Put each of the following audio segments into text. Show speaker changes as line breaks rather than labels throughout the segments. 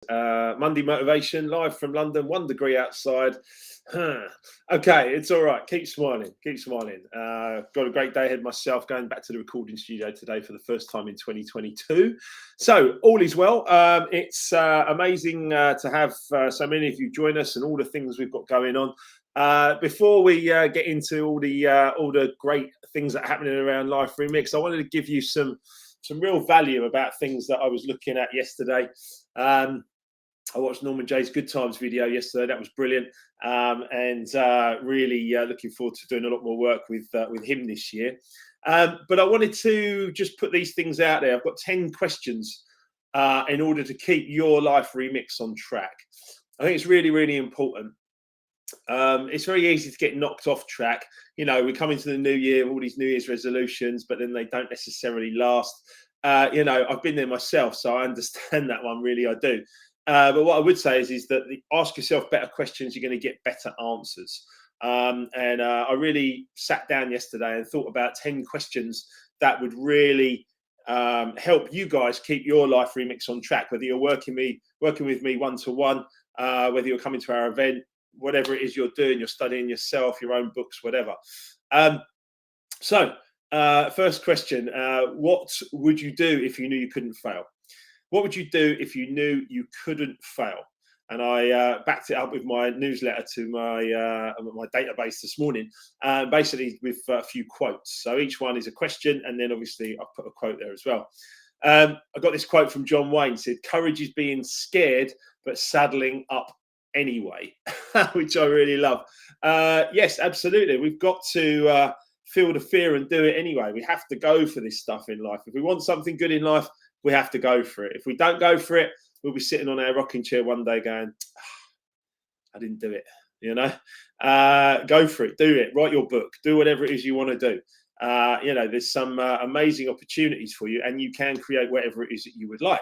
Monday Motivation, live from London, 1 degree outside. Okay, it's all right. Keep smiling. Keep smiling. Got a great day ahead myself, going back to the recording studio today for the first time in 2022. So, all is well. It's amazing to have so many of you join us and all the things we've got going on. Before we get into all the great things that are happening around Life Remix, I wanted to give you some real value about things that I was looking at yesterday. I watched Norman Jay's Good Times video yesterday. That was brilliant, and really looking forward to doing a lot more work with him this year. But I wanted to just put these things out there. I've got 10 questions in order to keep your Life Remix on track. I think it's really, really important. It's very easy to get knocked off track. You know, we come into the new year, all these New Year's resolutions, but then they don't necessarily last. You know, I've been there myself, so I understand that one. Really, I do. But what I would say is that ask yourself better questions, you're going to get better answers. And I really sat down yesterday and thought about 10 questions that would really help you guys keep your Life Remix on track, whether you're working with me one-to-one, whether you're coming to our event, whatever it is you're doing, you're studying yourself, your own books, whatever. So first question, what would you do if you knew you couldn't fail? What would you do if you knew you couldn't fail? And I backed it up with my newsletter to my database this morning, basically with a few quotes. So each one is a question, and then obviously I've put a quote there as well. I got this quote from John Wayne, said, "Courage is being scared, but saddling up anyway," which I really love. Yes, absolutely. We've got to feel the fear and do it anyway. We have to go for this stuff in life. If we want something good in life, we have to go for it. If we don't go for it, we'll be sitting on our rocking chair one day going, I didn't do it. You know, go for it, do it, write your book, do whatever it is you want to do. You know, there's some amazing opportunities for you, and you can create whatever it is that you would like.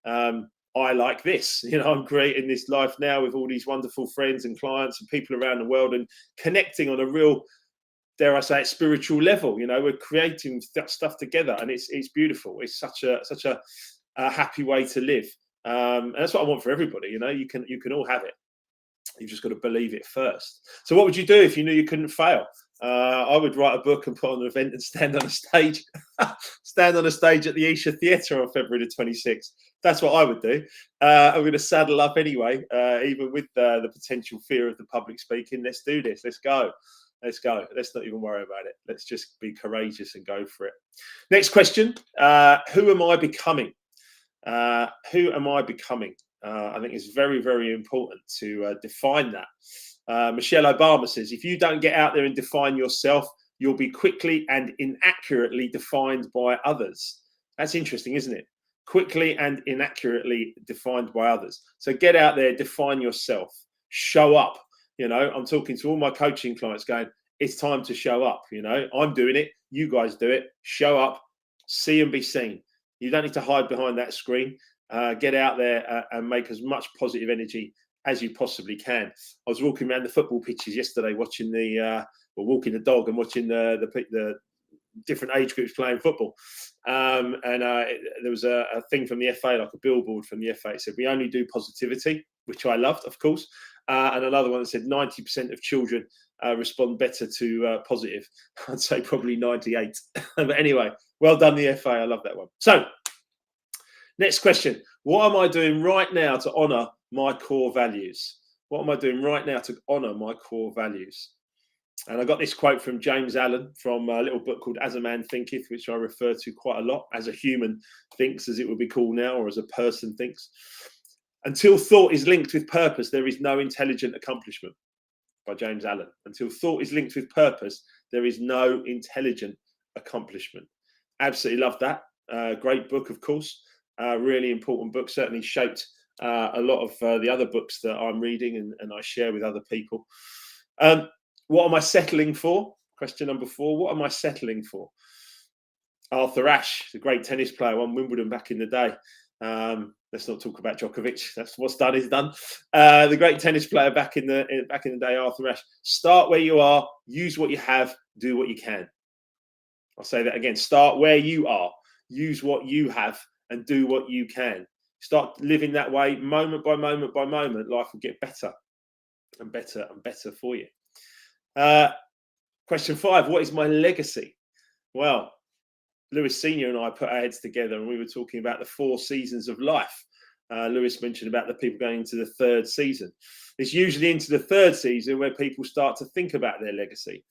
I like this, you know, I'm creating this life now with all these wonderful friends and clients and people around the world and connecting on a real, dare I say it, spiritual level. You know, we're creating stuff together, and it's beautiful. It's such a happy way to live, and that's what I want for everybody. You know, you can all have it. You've just got to believe it first. So what would you do if you knew you couldn't fail? I would write a book and put on an event and stand on a stage at the Isha Theatre on February the 26th. That's what I would do. I'm going to saddle up anyway, even with the potential fear of the public speaking. Let's do this. Let's go. Let's go. Let's not even worry about it. Let's just be courageous and go for it. Next question. Who am I becoming? Who am I becoming? I think it's very, very important to define that. Michelle Obama says, if you don't get out there and define yourself, you'll be quickly and inaccurately defined by others. That's interesting, isn't it? Quickly and inaccurately defined by others. So get out there, define yourself, show up. You know, I'm talking to all my coaching clients going, it's time to show up. You know, I'm doing it. You guys do it. Show up, see and be seen. You don't need to hide behind that screen. Get out there and make as much positive energy as you possibly can. I was walking around the football pitches yesterday, watching walking the dog and watching the different age groups playing football. And there was a thing from the FA, like a billboard from the FA. It said, "We only do positivity," which I loved, of course. And another one that said 90% of children respond better to positive. I'd say probably 98. But anyway, well done, the FA. I love that one. So, next question. What am I doing right now to honour my core values? What am I doing right now to honour my core values? And I got this quote from James Allen from a little book called As a Man Thinketh, which I refer to quite a lot. As a human thinks, as it would be called now, or as a person thinks. Until thought is linked with purpose, there is no intelligent accomplishment. By James Allen. Until thought is linked with purpose, there is no intelligent accomplishment. Absolutely love that. Great book, of course. Really important book. Certainly shaped a lot of the other books that I'm reading and I share with other people. What am I settling for? Question number 4. What am I settling for? Arthur Ashe, the great tennis player, won Wimbledon back in the day. Let's not talk about Djokovic. That's what's done is done. The great tennis player back in the day, Arthur Ashe. Start where you are. Use what you have. Do what you can. I'll say that again. Start where you are. Use what you have and do what you can. Start living that way, moment by moment by moment, life will get better and better and better for you. Question 5, what is my legacy? Well, Lewis Senior and I put our heads together and we were talking about the 4 seasons of life. Lewis mentioned about the people going into the 3rd season. It's usually into the 3rd season where people start to think about their legacy.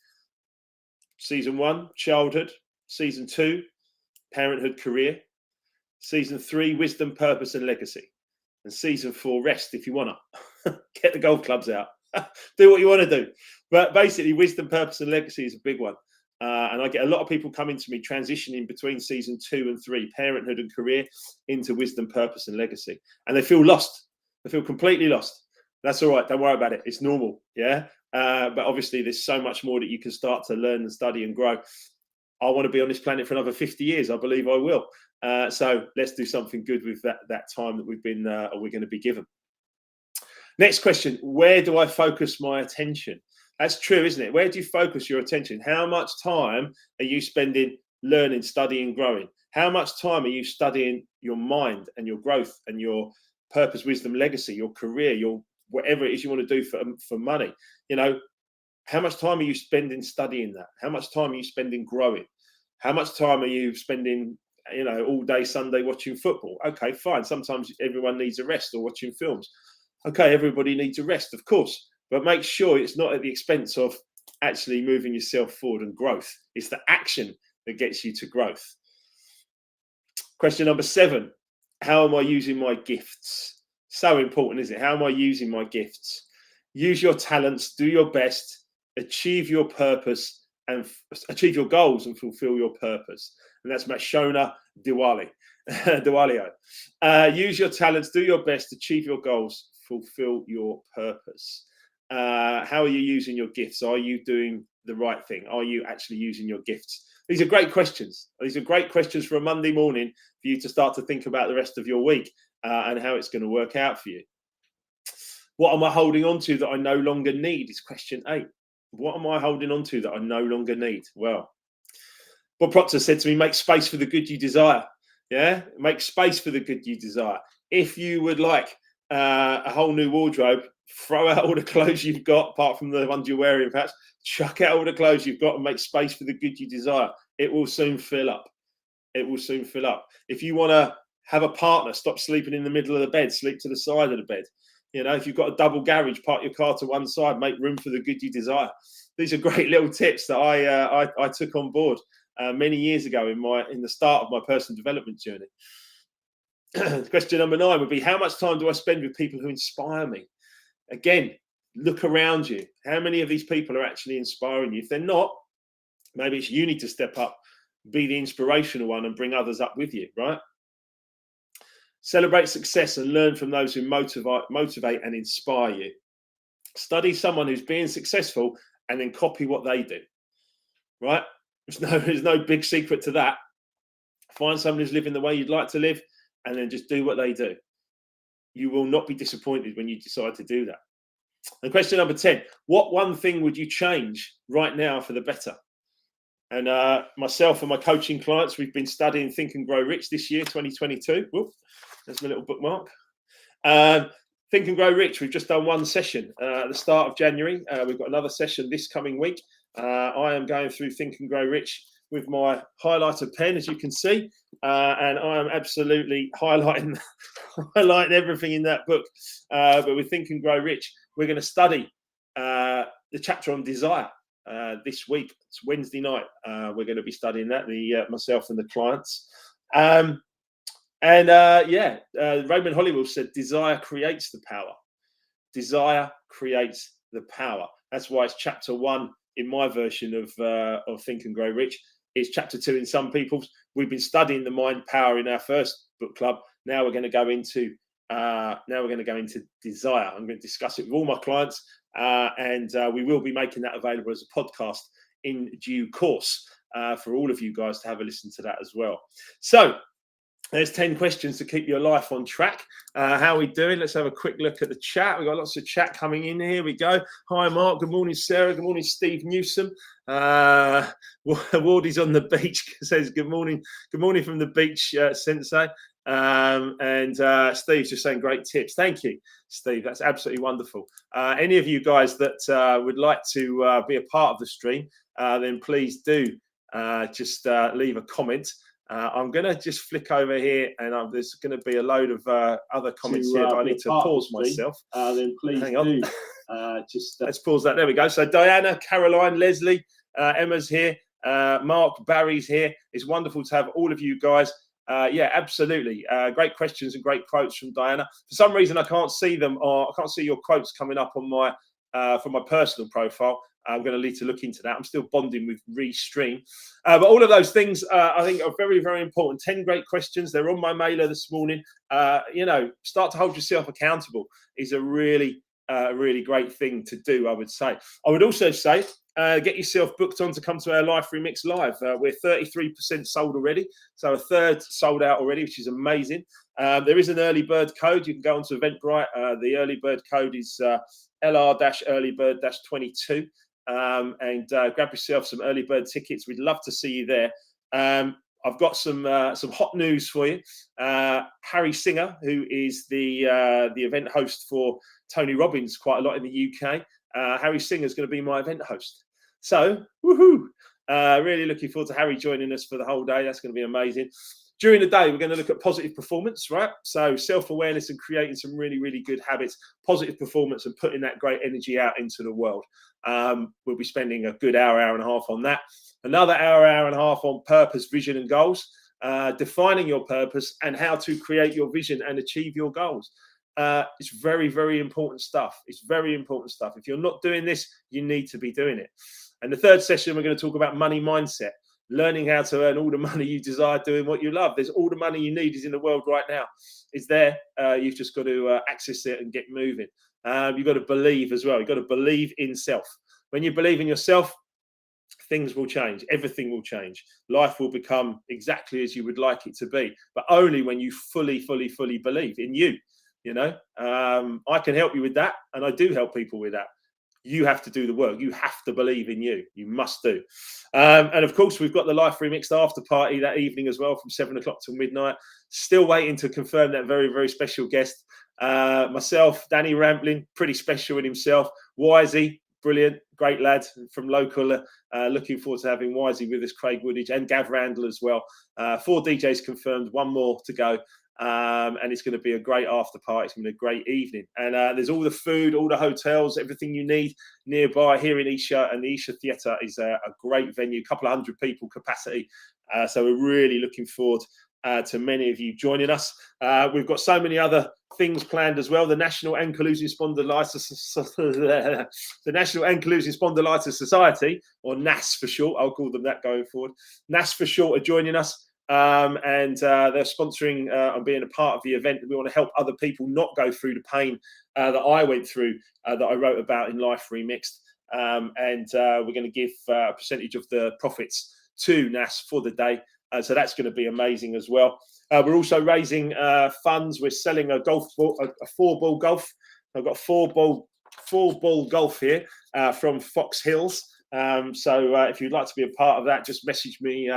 Season 1, childhood. Season 2, parenthood, career. Season 3, wisdom, purpose, and legacy. And season 4, rest if you want to. Get the golf clubs out. Do what you want to do. But basically, wisdom, purpose, and legacy is a big one. And I get a lot of people coming to me transitioning between season 2 and 3, parenthood and career, into wisdom, purpose, and legacy. And they feel lost. They feel completely lost. That's all right. Don't worry about it. It's normal. Yeah. But obviously, there's so much more that you can start to learn and study and grow. I want to be on this planet for another 50 years. I believe I will. So let's do something good with that time that we're going to be given. Next question. Where do I focus my attention? That's true, isn't it? Where do you focus your attention? How much time are you spending learning, studying, growing? How much time are you studying your mind and your growth and your purpose, wisdom, legacy, your career, your whatever it is you want to do for money? You know, how much time are you spending studying that? How much time are you spending growing? How much time are you spending, all day Sunday watching football? Okay, fine. Sometimes everyone needs a rest or watching films. Okay, everybody needs a rest, of course. But make sure it's not at the expense of actually moving yourself forward and growth. It's the action that gets you to growth. Question number 7. How am I using my gifts? So important, isn't it? How am I using my gifts? Use your talents, do your best, achieve your purpose, and achieve your goals and fulfill your purpose. And that's Mashona Diwalio. Use your talents, do your best, achieve your goals, fulfill your purpose. How are you using your gifts? Are you doing the right thing? Are you actually using your gifts? These are great questions. These are great questions for a Monday morning for you to start to think about the rest of your week and how it's going to work out for you. What am I holding on to that I no longer need is question 8. What am I holding on to that I no longer need? Well, Bob Proctor said to me, make space for the good you desire. Yeah, make space for the good you desire. If you would like a whole new wardrobe, throw out all the clothes you've got, apart from the ones you're wearing, perhaps. Chuck out all the clothes you've got and make space for the good you desire. It will soon fill up. It will soon fill up. If you want to have a partner, stop sleeping in the middle of the bed, sleep to the side of the bed. If you've got a double garage, park your car to one side, make room for the good you desire. These are great little tips that I took on board many years ago in the start of my personal development journey. Question number 9 would be, how much time do I spend with people who inspire me? Again, look around you. How many of these people are actually inspiring you? If they're not, maybe it's you need to step up, be the inspirational one and bring others up with you, right? Celebrate success and learn from those who motivate and inspire you. Study someone who's being successful and then copy what they do, right? There's no big secret to that. Find someone who's living the way you'd like to live and then just do what they do. You will not be disappointed when you decide to do that. And question number 10, what one thing would you change right now for the better? And myself and my coaching clients, we've been studying Think and Grow Rich this year, 2022. Whoop, there's my little bookmark. Think and Grow Rich, we've just done one session at the start of January. We've got another session this coming week. I am going through Think and Grow Rich with my highlighter pen, as you can see, and I am absolutely highlighting everything in that book. But with Think and Grow Rich, we're going to study the chapter on desire this week. It's Wednesday night. We're going to be studying that, myself and the clients. Raymond Hollywood said, desire creates the power. Desire creates the power. That's why it's chapter 1 in my version of Think and Grow Rich. It's chapter 2 in some people's. We've been studying the mind power in our first book club. Now we're going to go into desire. I'm going to discuss it with all my clients, and we will be making that available as a podcast in due course for all of you guys to have a listen to that as well. So there's 10 questions to keep your life on track. How are we doing? Let's have a quick look at the chat. We've got lots of chat coming in here. We go. Hi, Mark. Good morning, Sarah. Good morning, Steve Newsom. Wardy's on the beach says, good morning. Good morning from the beach, Sensei. And Steve's just saying great tips. Thank you, Steve. That's absolutely wonderful. Any of you guys that would like to be a part of the stream, then please do just leave a comment. I'm going to just flick over here, and there's going to be a load of other comments here, but I need to pause myself. Then please hang on. Let's pause that. There we go. So Diana, Caroline, Leslie, Emma's here. Mark, Barry's here. It's wonderful to have all of you guys. Yeah, absolutely. Great questions and great quotes from Diana. For some reason, I can't see them, or I can't see your quotes coming up on my from my personal profile. I'm going to need to look into that. I'm still bonding with Restream. But all of those things, I think, are very, very important. 10 great questions. They're on my mailer this morning. Start to hold yourself accountable is a really great thing to do, I would say. I would also say, get yourself booked on to come to our Life Remix Live. We're 33% sold already, so a third sold out already, which is amazing. There is an early bird code. You can go onto Eventbrite. The early bird code is LR-earlybird-22, and grab yourself some early bird tickets. We'd love to see you there. I've got some hot news for you. Harry Singer, who is the event host for Tony Robbins quite a lot in the UK. Harry Singer is going to be my event host. So, woohoo! Really looking forward to Harry joining us for the whole day. That's going to be amazing. During the day, we're going to look at positive performance, right? So self-awareness and creating some really, really good habits, positive performance and putting that great energy out into the world. We'll be spending a good hour and a half on that. Another hour and a half on purpose, vision and goals, defining your purpose and how to create your vision and achieve your goals. It's very, very important stuff. It's very important stuff. If you're not doing this, you need to be doing it. And the third session, we're going to talk about money mindset, learning how to earn all the money you desire doing what you love. There's all the money you need is in the world right now. It's there. You've just got to access it and get moving. You've got to believe as well. You've got to believe in self. When you believe in yourself, things will change. Everything will change. Life will become exactly as you would like it to be, but only when you fully believe in you. You know, I can help you with that, and I do help people with that. You have to do the work. You have to believe in you. You must do. And of course, we've got the Life Remixed after party that evening as well, from 7 o'clock till midnight. Still waiting to confirm that very, very special guest. Myself, Danny Rampling, pretty special in himself. Wisey, brilliant, great lad from local. Looking forward to having Wisey with us, Craig Woodage and Gav Randall as well. 4 DJs confirmed, 1 more to go. And it's going to be a great after party. It's going to be a great evening. And there's all the food, all the hotels, everything you need nearby here in Esher. And the Esher Theatre is a great venue, a couple of 100 people capacity. So we're really looking forward to many of you joining us. We've got so many other things planned as well. The National Ankylosing Spondylitis, the National Ankylosing Spondylitis Society, or NAS for short. I'll call them that going forward. NAS for short are joining us. And they're sponsoring and being a part of the event. We want to help other people not go through the pain that I went through, that I wrote about in Life Remixed. And we're going to give a percentage of the profits to NAS for the day. So that's going to be amazing as well. We're also raising funds. We're selling a golf ball, a 4-ball golf. I've got 4-ball golf here from Fox Hills. So if you'd like to be a part of that, just message me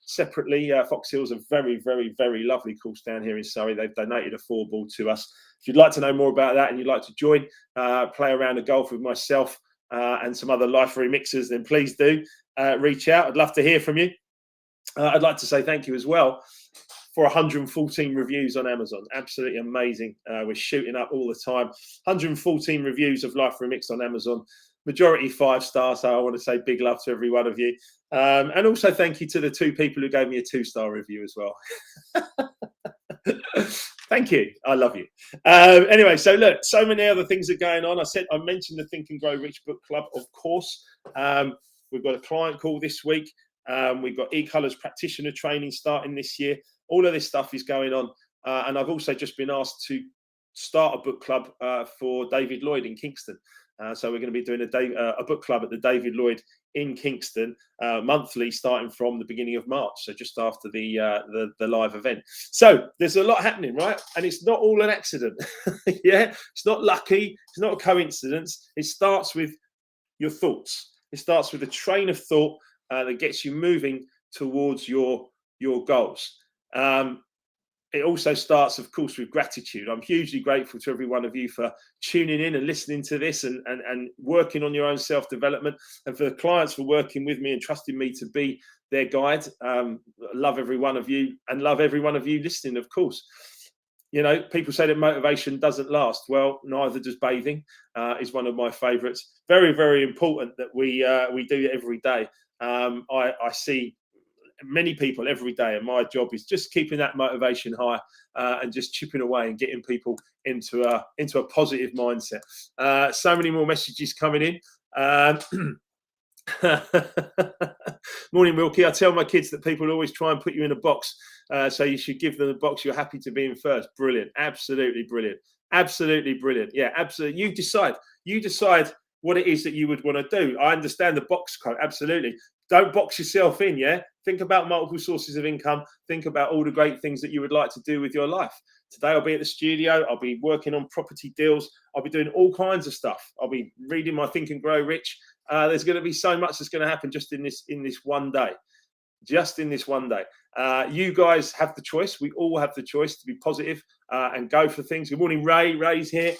separately. Fox Hills are very, very, very lovely course down here in Surrey. They've donated a 4-ball to us. If you'd like to know more about that and you'd like to join, play around a golf with myself and some other Life Remixers, then please do reach out. I'd love to hear from you. I'd like to say thank you as well for 114 reviews on Amazon. Absolutely amazing. We're shooting up all the time. 114 reviews of Life Remixed on Amazon. Majority 5 stars, so I want to say big love to every one of you. And also thank you to the 2 people who gave me a 2-star review as well. Thank you. I love you. Anyway, so look, so many other things are going on. I mentioned the Think and Grow Rich Book Club, of course. We've got a client call this week. We've got eColours practitioner training starting this year. All of this stuff is going on. And I've also just been asked to start a book club for David Lloyd in Kingston. So we're going to be doing a book club at the David Lloyd in Kingston monthly, starting from the beginning of March, so just after the live event. So there's a lot happening, right? And it's not all an accident. Yeah, it's not lucky. It's not a coincidence. It starts with your thoughts. It starts with a train of thought that gets you moving towards your goals. it also starts, of course, with gratitude. I'm hugely grateful to every one of you for tuning in and listening to this and working on your own self-development, and for the clients for working with me and trusting me to be their guide. Love every one of you, and love every one of you listening, of course. You know, people say that motivation doesn't last. Well, neither does bathing. Is one of my favorites. Very, very important that we do it every day. I see many people every day, and my job is just keeping that motivation high and just chipping away and getting people into a positive mindset. So many more messages coming in. Morning, Wilkie. I tell my kids that people always try and put you in a box, so you should give them the box you're happy to be in first. Brilliant. Absolutely brilliant. Absolutely brilliant. Yeah, absolutely. You decide what it is that you would want to do. I understand the box quote. Absolutely. Don't box yourself in. Yeah. Think about multiple sources of income. Think about all the great things that you would like to do with your life. Today I'll be at the studio. I'll be working on property deals. I'll be doing all kinds of stuff. I'll be reading my Think and Grow Rich. There's going to be so much that's going to happen just in this one day. Just in this one day. You guys have the choice. We all have the choice to be positive and go for things. Good morning, Ray. Ray's here.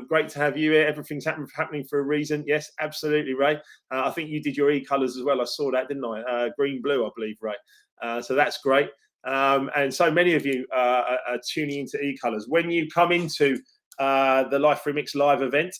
Great to have you here. Everything's happening for a reason. Yes, absolutely, Ray. I think you did your e-colours as well. I saw that, didn't I? Green, blue, I believe, Ray. So that's great. And so many of you are tuning into e-colours. When you come into the Life Remix live event,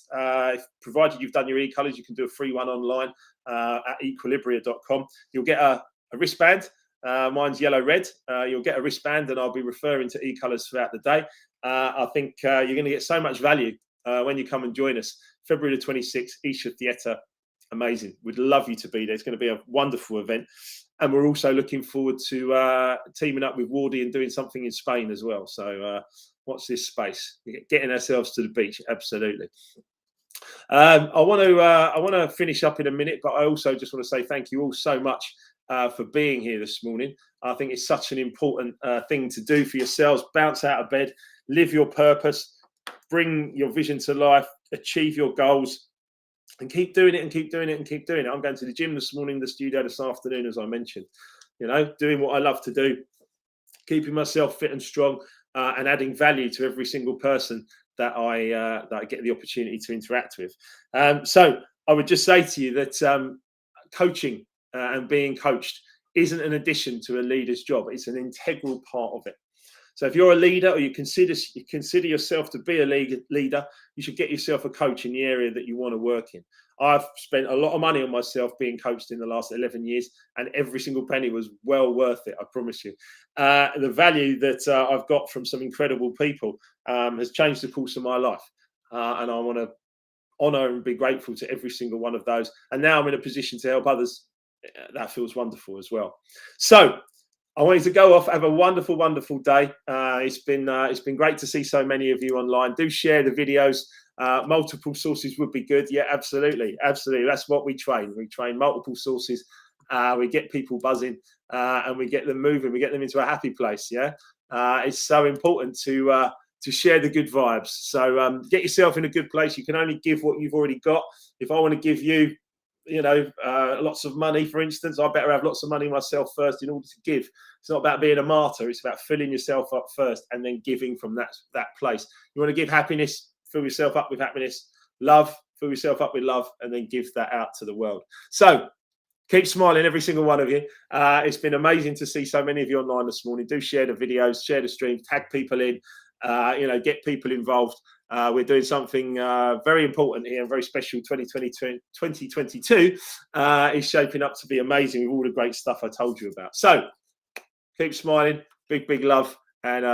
provided you've done your e-colours, you can do a free one online at equilibria.com. You'll get a wristband. Mine's yellow red. You'll get a wristband, and I'll be referring to e-colours throughout the day. I think you're going to get so much value when you come and join us. February the 26th, Isha Theatre. Amazing. We'd love you to be there. It's going to be a wonderful event. And we're also looking forward to teaming up with Wardy and doing something in Spain as well. So watch this space. Getting ourselves to the beach. Absolutely. I want to finish up in a minute, but I also just want to say thank you all so much for being here this morning. I think it's such an important thing to do for yourselves. Bounce out of bed, live your purpose, bring your vision to life, achieve your goals, and keep doing it and keep doing it and keep doing it. I'm going to the gym this morning, the studio this afternoon, as I mentioned. You know, doing what I love to do, keeping myself fit and strong, and adding value to every single person that I get the opportunity to interact with. So I would just say to you that coaching and being coached isn't an addition to a leader's job. It's an integral part of it. So if you're a leader, or you consider yourself to be a leader, you should get yourself a coach in the area that you want to work in. I've spent a lot of money on myself being coached in the last 11 years, and every single penny was well worth it, I promise you. The value that I've got from some incredible people has changed the course of my life. And I want to honour and be grateful to every single one of those. And now I'm in a position to help others. That feels wonderful as well. So I want you to go off, have a wonderful, wonderful day. It's been great to see so many of you online. Do share the videos. Multiple sources would be good. Yeah, absolutely. Absolutely. That's what we train. We train multiple sources. We get people buzzing and we get them moving. We get them into a happy place. Yeah. It's so important to share the good vibes. So get yourself in a good place. You can only give what you've already got. If I want to give you, lots of money, for instance, I better have lots of money myself first in order to give. It's not about being a martyr. It's about filling yourself up first and then giving from that place. You want to give happiness, fill yourself up with happiness. Love, fill yourself up with love, and then give that out to the world. So keep smiling, every single one of you. It's been amazing to see so many of you online this morning. Do share the videos, share the streams, tag people in, get people involved. We're doing something very important here and very special. 2022 is shaping up to be amazing with all the great stuff I told you about. So keep smiling, big love, and